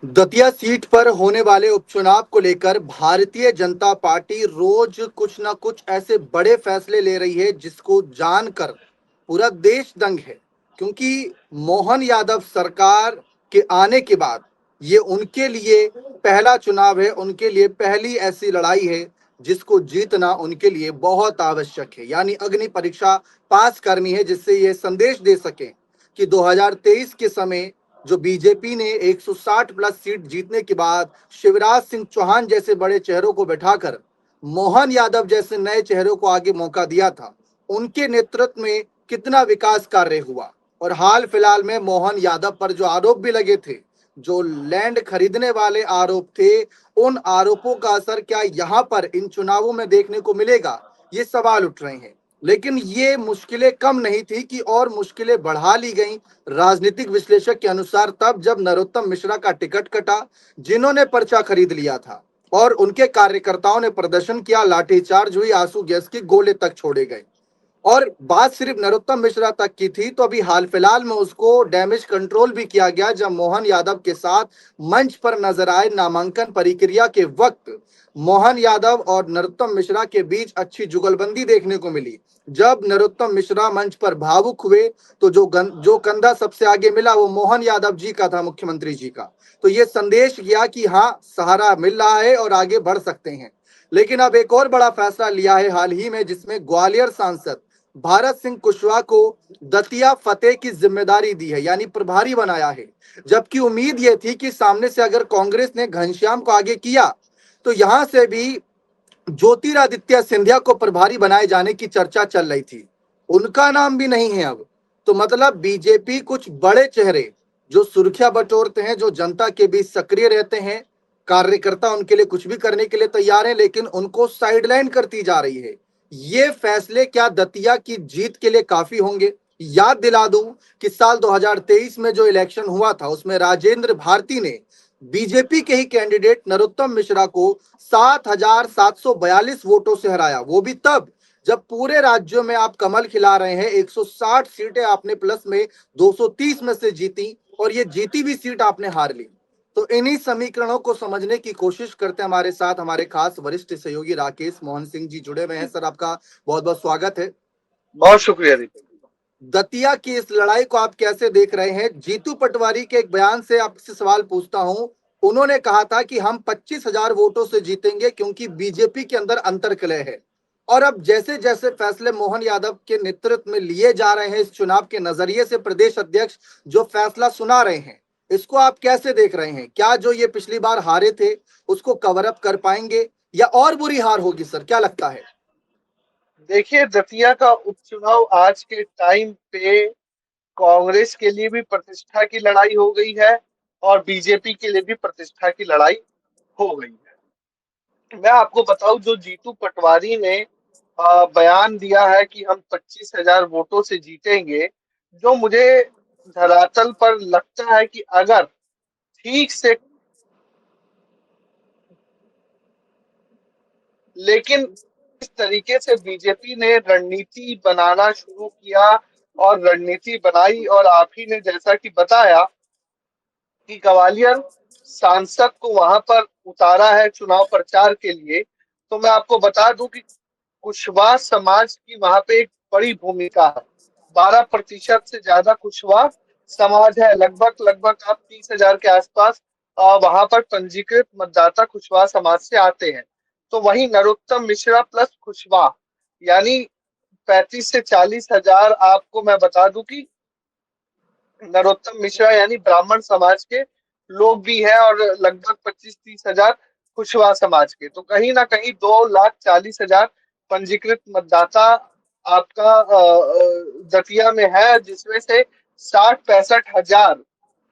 Datia seat पर होने वाले उपचुनाव को लेकर भारतीय जनता पार्टी रोज कुछ न कुछ ऐसे बड़े फैसले ले रही है जिसको जानकर पूरा देश दंग है। क्योंकि मोहन यादव सरकार के आने के बाद ये उनके लिए पहला चुनाव है, उनके लिए पहली ऐसी लड़ाई है जिसको जीतना उनके लिए बहुत आवश्यक है। यानी अग्नि परीक्षा पास करनी है जिससे ये संदेश दे सके कि 2023 के समय जो बीजेपी ने 160 प्लस सीट जीतने के बाद शिवराज सिंह चौहान जैसे बड़े चेहरों को बैठाकर मोहन यादव जैसे नए चेहरों को आगे मौका दिया था, उनके नेतृत्व में कितना विकास कार्य हुआ। और हाल फिलहाल में मोहन यादव पर जो आरोप भी लगे थे, जो लैंड खरीदने वाले आरोप थे, उन आरोपों का असर क्या यहाँ पर इन चुनावों में देखने को मिलेगा, ये सवाल उठ रहे हैं। लेकिन ये मुश्किलें कम नहीं थी कि और मुश्किलें बढ़ा ली गई राजनीतिक विश्लेषक के अनुसार तब जब नरोत्तम मिश्रा का टिकट कटा, जिन्होंने पर्चा खरीद लिया था और उनके कार्यकर्ताओं ने प्रदर्शन किया, लाठीचार्ज हुई, आंसू गैस के गोले तक छोड़े गए। और बात सिर्फ नरोत्तम मिश्रा तक की थी, तो अभी हाल फिलहाल में उसको डैमेज कंट्रोल भी किया गया जब मोहन यादव के साथ मंच पर नजर आए। नामांकन प्रक्रिया के वक्त मोहन यादव और नरोत्तम मिश्रा के बीच अच्छी जुगलबंदी देखने को मिली। जब नरोत्तम मिश्रा मंच पर भावुक हुए तो जो कंधा सबसे आगे मिला वो मोहन यादव जी का था, मुख्यमंत्री जी का। तो ये संदेश गया कि हाँ, सहारा मिल रहा है और आगे बढ़ सकते हैं। लेकिन अब एक और बड़ा फैसला लिया है हाल ही में, जिसमें ग्वालियर सांसद भारत सिंह कुशवाहा को दतिया फतेह की जिम्मेदारी दी है, यानी प्रभारी बनाया है। जबकि उम्मीद यह थी कि सामने से अगर कांग्रेस ने घनश्याम को आगे किया तो यहां से भी ज्योतिरादित्य सिंधिया को प्रभारी बनाए जाने की चर्चा चल रही थी। उनका नाम भी नहीं है अब। तो मतलब बीजेपी कुछ बड़े चेहरे जो सुर्खियां बटोरते हैं, जो जनता के बीच सक्रिय रहते हैं, कार्यकर्ता उनके लिए कुछ भी करने के लिए तैयार है, लेकिन उनको साइडलाइन करती जा रही है। ये फैसले क्या दतिया की जीत के लिए काफी होंगे? याद दिला दूं कि साल 2023 में जो इलेक्शन हुआ था उसमें राजेंद्र भारती ने बीजेपी के ही कैंडिडेट नरोत्तम मिश्रा को 7,742 वोटों से हराया। वो भी तब जब पूरे राज्यों में आप कमल खिला रहे हैं। 160 सीटें आपने प्लस में 230 में से जीती और ये जीती भी सीट आपने हार ली। तो इन्हीं समीकरणों को समझने की कोशिश करते हैं। हमारे साथ हमारे खास वरिष्ठ सहयोगी राकेश मोहन सिंह जी जुड़े हुए हैं। सर, आपका बहुत बहुत स्वागत है। बहुत शुक्रिया दीपक। दतिया की इस लड़ाई को आप कैसे देख रहे हैं? जीतू पटवारी के एक बयान से आपसे सवाल पूछता हूं। उन्होंने कहा था कि हम 25,000 वोटों से जीतेंगे क्योंकि बीजेपी के अंदर अंतर्कलह है। और अब जैसे जैसे फैसले मोहन यादव के नेतृत्व में लिए जा रहे हैं, इस चुनाव के नजरिए से प्रदेश अध्यक्ष जो फैसला सुना रहे हैं, इसको आप कैसे देख रहे हैं? क्या जो ये पिछली बार हारे थे उसको कवर अप कर पाएंगे या और बुरी हार होगी? सर, क्या लगता है? देखिए, दतिया का उपचुनाव आज के टाइम पे कांग्रेस के लिए भी प्रतिष्ठा की लड़ाई हो गई है और बीजेपी के लिए भी प्रतिष्ठा की लड़ाई हो गई है। मैं आपको बताऊं, जो जीतू पटवारी ने बयान दिया है कि हम 25,000 वोटों से जीतेंगे, जो मुझे धरातल पर लगता है कि अगर ठीक से, लेकिन इस तरीके से बीजेपी ने रणनीति बनाना शुरू किया और रणनीति बनाई, और आप ही ने जैसा कि बताया कि ग्वालियर सांसद को वहां पर उतारा है चुनाव प्रचार के लिए, तो मैं आपको बता दूं कि कुशवाहा समाज की वहां पे एक बड़ी भूमिका है। 12% से ज्यादा कुशवाहा समाज है। लगभग लगभग आप 30,000 के आसपास वहां पर पंजीकृत मतदाता कुशवाहा समाज से आते हैं। तो वहीं नरोत्तम मिश्रा प्लस कुशवाहा, यानी 35 से 40 हजार। आपको मैं बता दूं कि नरोत्तम मिश्रा यानी ब्राह्मण समाज के लोग भी हैं, और लगभग 25-30 हजार कुशवाहा समाज के। तो कहीं ना कहीं 2,40,000 पंजीकृत मतदाता आपका दतिया में है, जिसमें से 60-65 हजार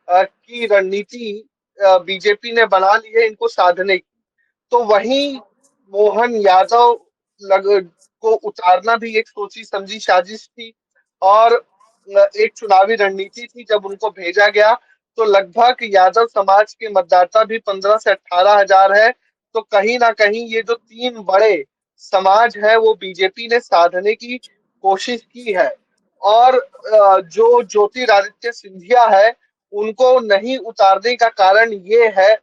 की रणनीति बीजेपी ने बना ली है इनको साधने की। तो वहीं मोहन यादव लग को उतारना भी एक सोची समझी साजिश थी और एक चुनावी रणनीति थी। जब उनको भेजा गया तो लगभग यादव समाज के मतदाता भी 15 से 18 हजार है। तो कहीं ना कहीं ये जो तीन बड़े समाज है वो बीजेपी ने साधने की कोशिश की है। और जो ज्योतिरादित्य सिंधिया है, उनको नहीं उतारने का कारण ये है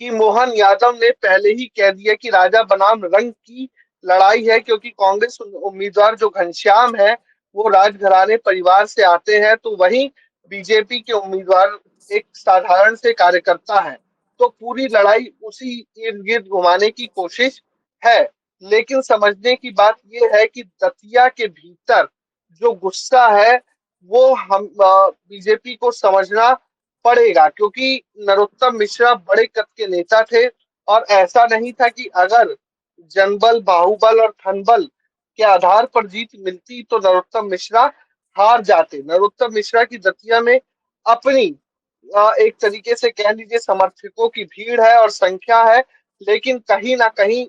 कि मोहन यादव ने पहले ही कह दिया कि राजा बनाम रंग की लड़ाई है, क्योंकि कांग्रेस उम्मीदवार जो घनश्याम है वो राजघराने परिवार से आते हैं, तो वहीं बीजेपी के उम्मीदवार एक साधारण से कार्यकर्ता है। तो पूरी लड़ाई उसी इर्द गिर्द घुमाने की कोशिश है। लेकिन समझने की बात यह है कि दतिया के भीतर जो गुस्सा है वो हम बीजेपी को समझना पड़ेगा, क्योंकि नरोत्तम मिश्रा बड़े कद के नेता थे और ऐसा नहीं था कि अगर जनबल, बाहुबल और धनबल के आधार पर जीत मिलती तो नरोत्तम मिश्रा हार जाते। नरोत्तम मिश्रा की दतिया में अपनी एक तरीके से कह लीजिए समर्थकों की भीड़ है और संख्या है, लेकिन कहीं ना कहीं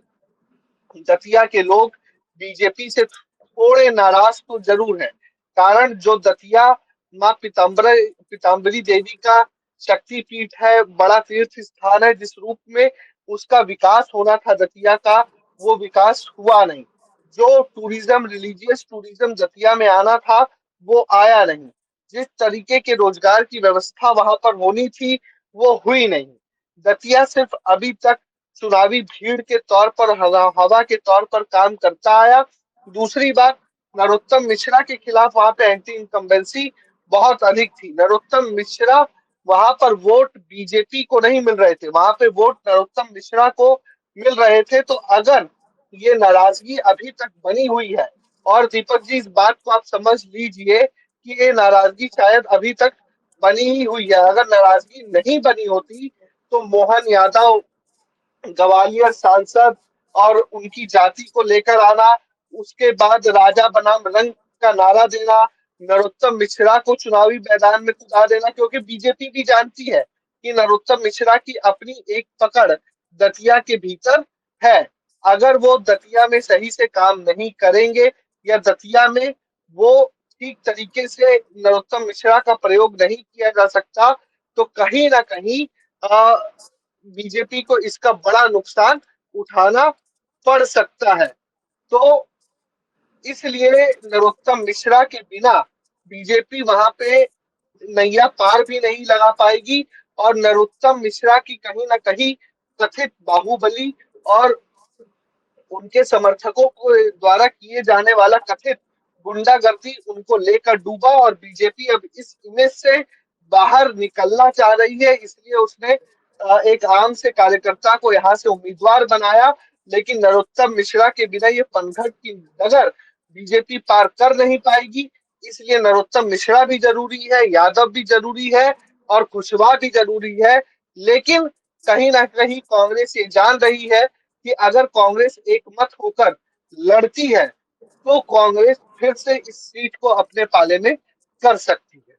दतिया के लोग बीजेपी से थोड़े नाराज तो जरूर है। कारण जो दतिया माँ पिताम्बरी देवी का शक्तिपीठ है, बड़ा तीर्थ स्थान है, जिस रूप में उसका विकास होना था दतिया का, वो विकास हुआ नहीं। जो टूरिज्म, रिलीजियस टूरिज्म दतिया में आना था वो आया नहीं। जिस तरीके के रोजगार की व्यवस्था वहां पर होनी थी वो हुई नहीं। दतिया सिर्फ अभी तक चुनावी भीड़ के तौर पर, हवा के तौर पर काम करता आया। दूसरी बात, नरोत्तम मिश्रा के खिलाफ वहां पे एंटी इनकम्बेंसी बहुत अधिक थी। नरोत्तम मिश्रा वहां पर वोट बीजेपी को नहीं मिल रहे थे, वहां पे वोट नरोत्तम मिश्रा को मिल रहे थे। तो अगर ये नाराजगी अभी तक बनी हुई है, और दीपक जी इस बात को आप समझ लीजिए कि ये नाराजगी शायद अभी तक बनी ही हुई है। अगर नाराजगी नहीं बनी होती तो मोहन यादव, ग्वालियर सांसद और उनकी जाति को लेकर आना, उसके बाद राजा बनाम रंग का नारा देना, नरोत्तम मिश्रा को चुनावी मैदान में उतार देना, क्योंकि बीजेपी भी जानती है कि नरोत्तम मिश्रा की अपनी एक पकड़ दतिया के भीतर है। अगर वो दतिया में सही से काम नहीं करेंगे या दतिया में वो ठीक तरीके से नरोत्तम मिश्रा का प्रयोग नहीं किया जा सकता, तो कहीं ना कहीं बीजेपी को इसका बड़ा नुकसान उठाना पड़ सकता है। तो इसलिए नरोत्तम मिश्रा के बिना बीजेपी वहां पे नैया पार भी नहीं लगा पाएगी, और नरोत्तम मिश्रा की कहीं ना कहीं कथित बाहुबली और उनके समर्थकों को द्वारा किए जाने वाला कथित गुंडागर्दी उनको लेकर डूबा, और बीजेपी अब इस इमेज से बाहर निकलना चाह रही है। इसलिए उसने एक आम से कार्यकर्ता को यहाँ से उम्मीदवार बनाया। लेकिन नरोत्तम मिश्रा के बिना ये पनघट की डगर बीजेपी पार कर नहीं पाएगी। इसलिए नरोत्तम मिश्रा भी जरूरी है, यादव भी जरूरी है और कुशवाहा भी जरूरी है। लेकिन कहीं ना कहीं कांग्रेस ये जान रही है कि अगर कांग्रेस एक मत होकर लड़ती है तो कांग्रेस फिर से इस सीट को अपने पाले में कर सकती है।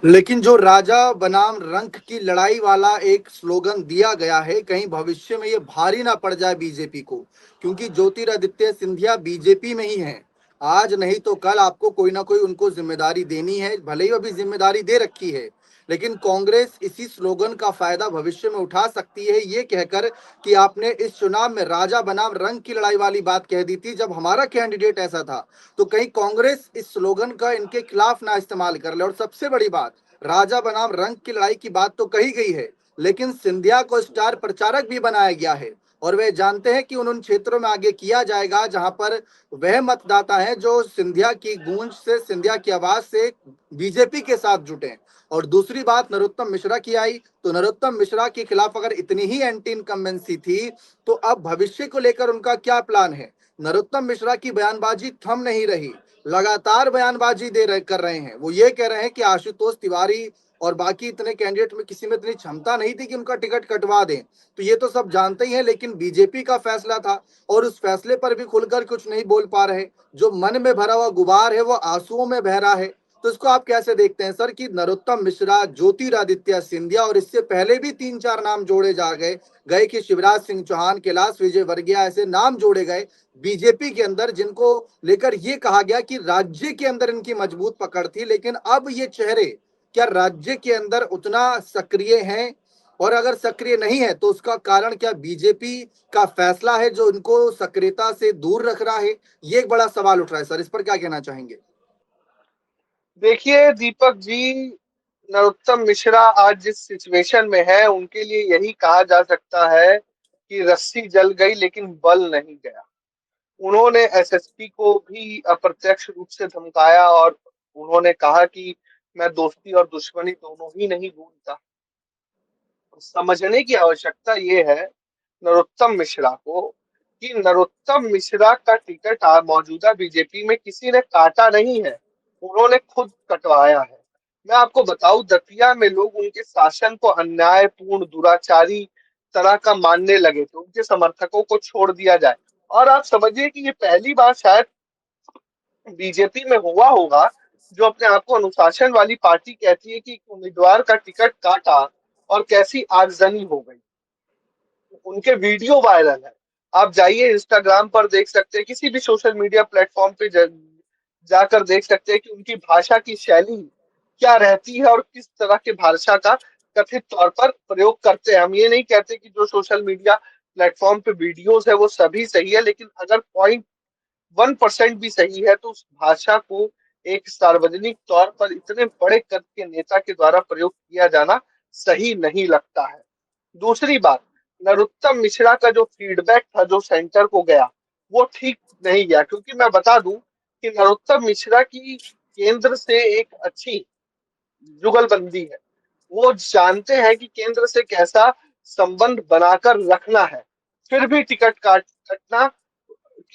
लेकिन जो राजा बनाम रंक की लड़ाई वाला एक स्लोगन दिया गया है, कहीं भविष्य में ये भारी ना पड़ जाए बीजेपी को, क्योंकि ज्योतिरादित्य सिंधिया बीजेपी में ही हैं। आज नहीं तो कल आपको कोई ना कोई उनको जिम्मेदारी देनी है, भले ही अभी जिम्मेदारी दे रखी है। लेकिन कांग्रेस इसी स्लोगन का फायदा भविष्य में उठा सकती है, ये कहकर कि आपने इस चुनाव में राजा बनाम रंग की लड़ाई वाली बात कह दी थी जब हमारा कैंडिडेट ऐसा था। तो कहीं कांग्रेस इस स्लोगन का इनके खिलाफ ना इस्तेमाल कर ले। और सबसे बड़ी बात, राजा बनाम रंग की लड़ाई की बात तो कही गई है, लेकिन सिंधिया को स्टार प्रचारक भी बनाया गया है। और वे जानते हैं कि उन क्षेत्रों में आगे किया जाएगा जहां पर वह मतदाता हैं जो सिंधिया की गूंज से, सिंधिया की आवाज से बीजेपी के साथ जुटे। और दूसरी बात नरोत्तम मिश्रा की आई, तो नरोत्तम मिश्रा के खिलाफ अगर इतनी ही एंटी इनकम्बेंसी थी तो अब भविष्य को लेकर उनका क्या प्लान है। नरोत्तम मिश्रा की बयानबाजी थम नहीं रही, लगातार बयानबाजी कर रहे हैं। वो ये कह रहे हैं कि आशुतोष तिवारी और बाकी इतने कैंडिडेट में किसी में इतनी क्षमता नहीं थी कि उनका टिकट कटवा दें। तो ये तो सब जानते ही हैं, लेकिन बीजेपी का फैसला था और उस फैसले पर भी खुलकर कुछ नहीं बोल पा रहे। जो मन में भरा हुआ गुबार है वो आंसुओं में बह रहा है। तो इसको आप कैसे देखते हैं सर कि नरोत्तम मिश्रा, ज्योतिरादित्य सिंधिया और इससे पहले भी 3-4 नाम जोड़े जा गए कि शिवराज सिंह चौहान, कैलाश विजयवर्गीय, ऐसे नाम जोड़े गए बीजेपी के अंदर जिनको लेकर ये कहा गया कि राज्य के अंदर इनकी मजबूत पकड़ थी। लेकिन अब ये चेहरे क्या राज्य के अंदर उतना सक्रिय हैं, और अगर सक्रिय नहीं है तो उसका कारण क्या बीजेपी का फैसला है जो इनको सक्रियता से दूर रख रहा है। ये एक बड़ा सवाल उठ रहा है सर, इस पर क्या कहना चाहेंगे। देखिए दीपक जी, नरोत्तम मिश्रा आज जिस सिचुएशन में है, उनके लिए यही कहा जा सकता है कि रस्सी जल गई लेकिन बल नहीं गया। उन्होंने एसएसपी को भी अप्रत्यक्ष रूप से धमकाया और उन्होंने कहा कि मैं दोस्ती और दुश्मनी दोनों ही नहीं भूलता। समझने की आवश्यकता ये है नरोत्तम मिश्रा को कि नरोत्तम मिश्रा का टिकट मौजूदा बीजेपी में किसी ने काटा नहीं है, उन्होंने खुद कटवाया है। मैं आपको बताऊं, दतिया में लोग उनके शासन को अन्यायपूर्ण दुराचारी तरह का मानने लगे थे, उनके समर्थकों को छोड़ दिया जाए। और आप समझिए कि ये पहली बार शायद बीजेपी में हुआ होगा जो अपने आप को अनुशासन वाली पार्टी कहती है कि उम्मीदवार का टिकट काटा और कैसी आगजनी हो गई। उनके वीडियो वायरल है, आप जाइए इंस्टाग्राम पर देख सकते हैं, किसी भी सोशल मीडिया प्लेटफॉर्म पे जाकर देख सकते हैं कि उनकी भाषा की शैली क्या रहती है और किस तरह के भाषा का कथित तौर पर प्रयोग करते हैं। हम ये नहीं कहते कि जो सोशल मीडिया प्लेटफॉर्म पे वीडियोस है वो सभी सही है, लेकिन अगर 0.1% भी सही है तो उस भाषा को एक सार्वजनिक तौर पर इतने बड़े कद के नेता के द्वारा प्रयोग किया जाना सही नहीं लगता है। दूसरी बात, नरोत्तम मिश्रा का जो फीडबैक था जो सेंटर को गया, वो ठीक नहीं गया, क्योंकि मैं बता दूं कि नरोत्तम मिश्रा की केंद्र से एक अच्छी जुगलबंदी है। वो जानते हैं कि केंद्र से कैसा संबंध बनाकर रखना है, फिर भी टिकट काटना,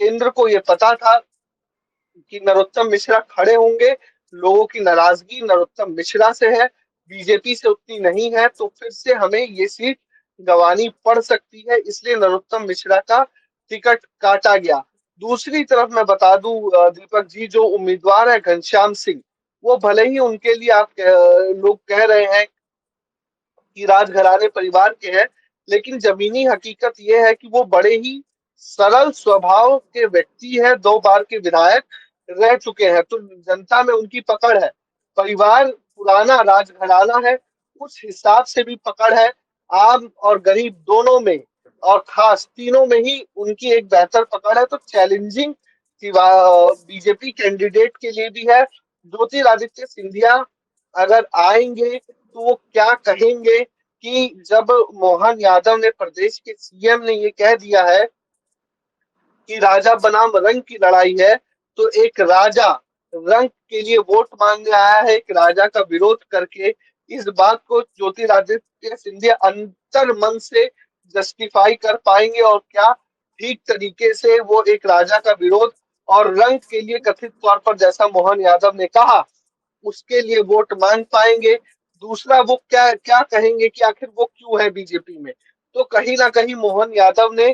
केंद्र को ये पता था कि नरोत्तम मिश्रा खड़े होंगे, लोगों की नाराजगी नरोत्तम मिश्रा से है, बीजेपी से उतनी नहीं है, तो फिर से हमें ये सीट गंवानी पड़ सकती है, इसलिए नरोत्तम मिश्रा का टिकट काटा गया। दूसरी तरफ मैं बता दूं दीपक जी, जो उम्मीदवार है घनश्याम सिंह, वो भले ही उनके लिए लोग कह रहे हैं कि राजघराने परिवार के हैं, लेकिन जमीनी हकीकत यह है कि वो बड़े ही सरल स्वभाव के व्यक्ति है, 2 बार के विधायक रह चुके हैं, तो जनता में उनकी पकड़ है। परिवार पुराना राजघराना है, उस हिसाब से भी पकड़ है, आम और गरीब दोनों में, और खास तीनों में ही उनकी एक बेहतर पकड़ है। तो चैलेंजिंग बीजेपी कैंडिडेट के लिए भी है। ज्योतिरादित्य सिंधिया अगर आएंगे तो वो क्या कहेंगे कि जब मोहन यादव ने, प्रदेश के सीएम ने ये कह दिया है कि राजा बनाम रंग की लड़ाई है, तो एक राजा रंग के लिए वोट मांगने आया है, एक राजा का विरोध करके, इस बात को ज्योतिरादित्य सिंधिया अंतर मन से जस्टिफाई कर पाएंगे और क्या ठीक तरीके से वो एक राजा का विरोध और रंग के लिए कथित तौर पर, जैसा मोहन यादव ने कहा, उसके लिए वोट मांग पाएंगे। दूसरा, वो क्या क्या कहेंगे कि आखिर वो क्यों है बीजेपी में। तो कहीं ना कहीं मोहन यादव ने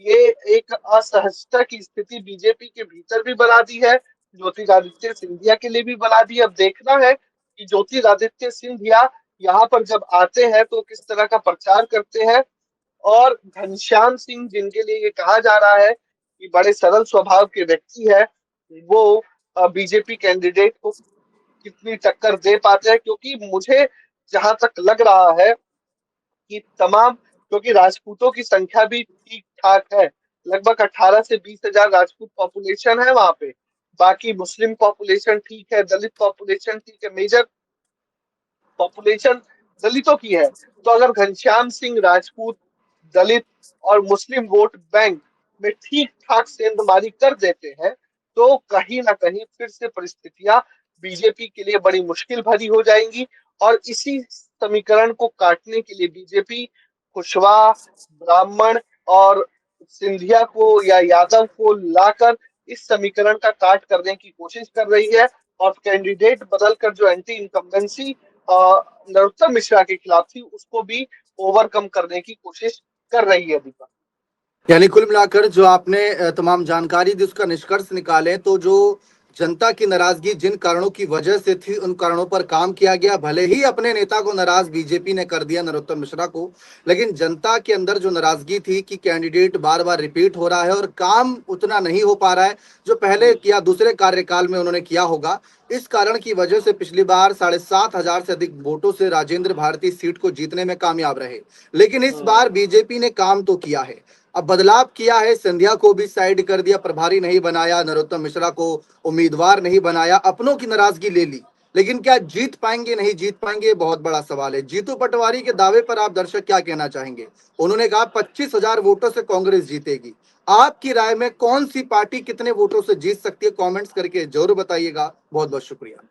ये एक असहजता की स्थिति बीजेपी के भीतर भी बना दी है, ज्योतिरादित्य सिंधिया के लिए भी बना दी है। अब देखना है कि ज्योतिरादित्य सिंधिया यहाँ पर जब आते हैं तो किस तरह का प्रचार करते हैं। और घनश्याम सिंह, जिनके लिए ये कहा जा रहा है कि बड़े सरल स्वभाव के व्यक्ति है, वो बीजेपी कैंडिडेट को कितनी टक्कर दे पाते हैं, क्योंकि मुझे जहां तक लग रहा है कि तमाम, क्योंकि राजपूतों की संख्या भी ठीक ठाक है, लगभग 18 से 20 हजार राजपूत पॉपुलेशन है वहां पे, बाकी मुस्लिम पॉपुलेशन ठीक है, दलित पॉपुलेशन ठीक है, मेजर पॉपुलेशन दलितों की है। तो अगर घनश्याम सिंह राजपूत, दलित और मुस्लिम वोट बैंक में ठीक ठाक सेंधमारी कर देते हैं, तो कहीं ना कहीं फिर से परिस्थितियां बीजेपी के लिए बड़ी मुश्किल भरी हो जाएंगी। और इसी समीकरण को काटने के लिए बीजेपी कुशवाहा, ब्राह्मण और सिंधिया को या यादव को लाकर इस समीकरण का काट करने की कोशिश कर रही है, और कैंडिडेट बदलकर जो एंटी इनकम्बेंसी नरोत्तम मिश्रा के खिलाफ थी उसको भी ओवरकम करने की कोशिश कर रही है दीपक। यानी कुल मिलाकर जो आपने तमाम जानकारी दी उसका निष्कर्ष निकाले तो जो जनता की नाराजगी जिन कारणों की वजह से थी उन कारणों पर काम किया गया। भले ही अपने नेता को नाराज बीजेपी ने कर दिया नरोत्तम मिश्रा को, लेकिन जनता के अंदर जो नाराजगी थी कि कैंडिडेट बार बार रिपीट हो रहा है और काम उतना नहीं हो पा रहा है जो पहले जी या दूसरे कार्यकाल में उन्होंने किया होगा, इस कारण की वजह से पिछली बार 7,500 से अधिक वोटों से राजेंद्र भारती सीट को जीतने में कामयाब रहे। लेकिन इस बार बीजेपी ने काम तो किया है, अब बदलाव किया है, सिंधिया को भी साइड कर दिया, प्रभारी नहीं बनाया, नरोत्तम मिश्रा को उम्मीदवार नहीं बनाया, अपनों की नाराजगी ले ली। लेकिन क्या जीत पाएंगे नहीं जीत पाएंगे, ये बहुत बड़ा सवाल है। जीतू पटवारी के दावे पर आप दर्शक क्या कहना चाहेंगे? उन्होंने कहा 25,000 वोटों से कांग्रेस जीतेगी। आपकी राय में कौन सी पार्टी कितने वोटों से जीत सकती है? कमेंट्स करके जरूर बताइएगा। बहुत बहुत शुक्रिया।